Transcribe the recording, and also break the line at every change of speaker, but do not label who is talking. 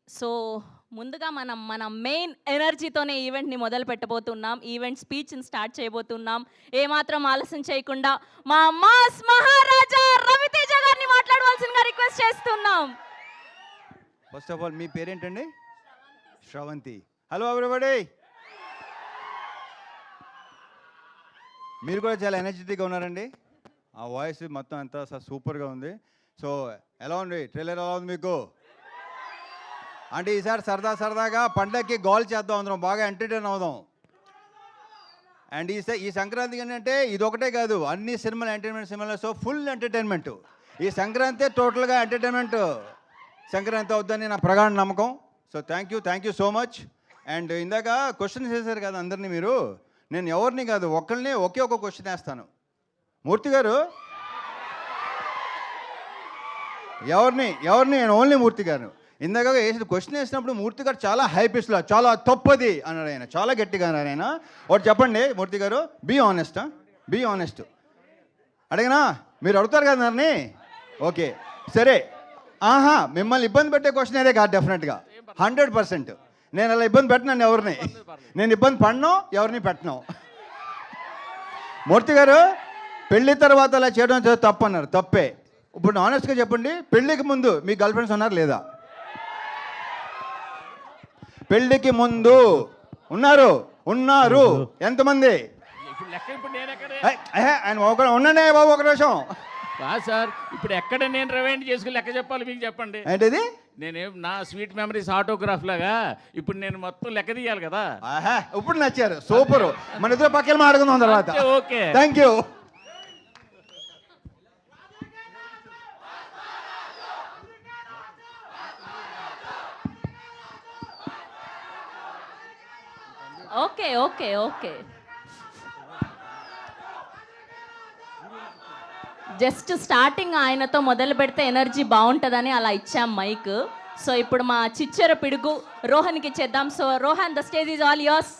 So ముందుగా మన main ఎనర్జీతోనే ఈవెంట్ని మొదలు పెట్టబోతున్నాం. ఈవెంట్ స్పీచ్ని స్టార్ట్ చేయబోతున్నాం. ఏమాత్రం ఆలస్యం చేయకుండా మా మాస్ మహారాజా రవితేజ గారిని మాట్లాడవలసిందిగా రిక్వెస్ట్ చేస్తున్నాం.
ఫస్ట్ ఆఫ్ ఆల్ మీ పేరేంటండి? శ్రవంతి. Hello everybody. మీరు కూడా చాలా ఎనర్జెటిక్గా ఉన్నారండి. ఆ వాయిస్ మొత్తం అంతా సూపర్గా ఉంది. సో ఎలా ఉంది ట్రైలర్? ఎలా ఉంది మీకు? అంటే ఈసారి సరదాగా పండగకి గోల్ చేద్దాం, అందరం బాగా ఎంటర్టైన్ అవుదాం. అండ్ ఈ సంక్రాంతికి ఏంటంటే ఇది ఒకటే కాదు, అన్ని సినిమాలు ఎంటర్టైన్మెంట్ సినిమాలు. So full entertainment. ఈ సంక్రాంతి టోటల్గా ఎంటర్టైన్మెంట్ సంక్రాంతి అవుద్దని నా ప్రగాఢ నమ్మకం. So thank you so much. And ఇందాక క్వశ్చన్స్ వేశారు కదా అందరినీ మీరు. నేను ఎవరిని కాదు, ఒక్కరిని ఒకే ఒక క్వశ్చన్ వేస్తాను. మూర్తి గారు ఎవరిని నేను ఓన్లీ మూర్తి గారు. ఇందాక వేసిన క్వశ్చన్ వేసినప్పుడు మూర్తి గారు చాలా హై పిచ్లో చాలా తప్పది అన్నాడు ఆయన, చాలా గట్టిగా అన్నారు ఆయన. ఒకటి చెప్పండి మూర్తి గారు, బీ ఆనెస్ట్. అడిగినా మీరు అడుగుతారు కదా నన్ను. ఓకే సరే. మిమ్మల్ని ఇబ్బంది పెట్టే క్వశ్చన్ అదే కాదు, డెఫినెట్గా 100%. నేను అలా ఇబ్బంది పెట్టినాను ఎవరిని, నేను ఇబ్బంది పడినో ఎవరిని పెట్టను. మూర్తి గారు పెళ్లి తర్వాత అలా చేయడం తప్పు అన్నారు. తప్పే. ఇప్పుడు ఆనెస్ట్గా చెప్పండి, పెళ్ళికి ముందు మీ గర్ల్ ఫ్రెండ్స్ ఉన్నారు లేదా? పెళ్ళికి ముందు ఉన్నారు ఎంతమంది? ఆయన ఉండండి బాబు ఒక నిమిషం.
సార్ ఇప్పుడు ఎక్కడ నేను రివైండ్ చేసుకుని లెక్క చెప్పాలి మీకు చెప్పండి.
ఏంటిది?
నేనేం నా స్వీట్ మెమరీస్ ఆటోగ్రాఫ్ లాగా ఇప్పుడు నేను మొత్తం లెక్క తీయాలి కదా.
ఇప్పుడు నచ్చారు, సూపర్. మన ఇద్దరు పక్కన మాట్లాడుకుందాం తర్వాత.
Okay
thank you.
Okay just starting ఆయనతో మొదలు పెడితే ఎనర్జీ బాగుంటుందని అలా ఇచ్చాం మైక్. సో ఇప్పుడు మా చిచ్చర పిడుగు రోహన్కి ఇచ్చేద్దాం. So Rohan, the stage is all yours.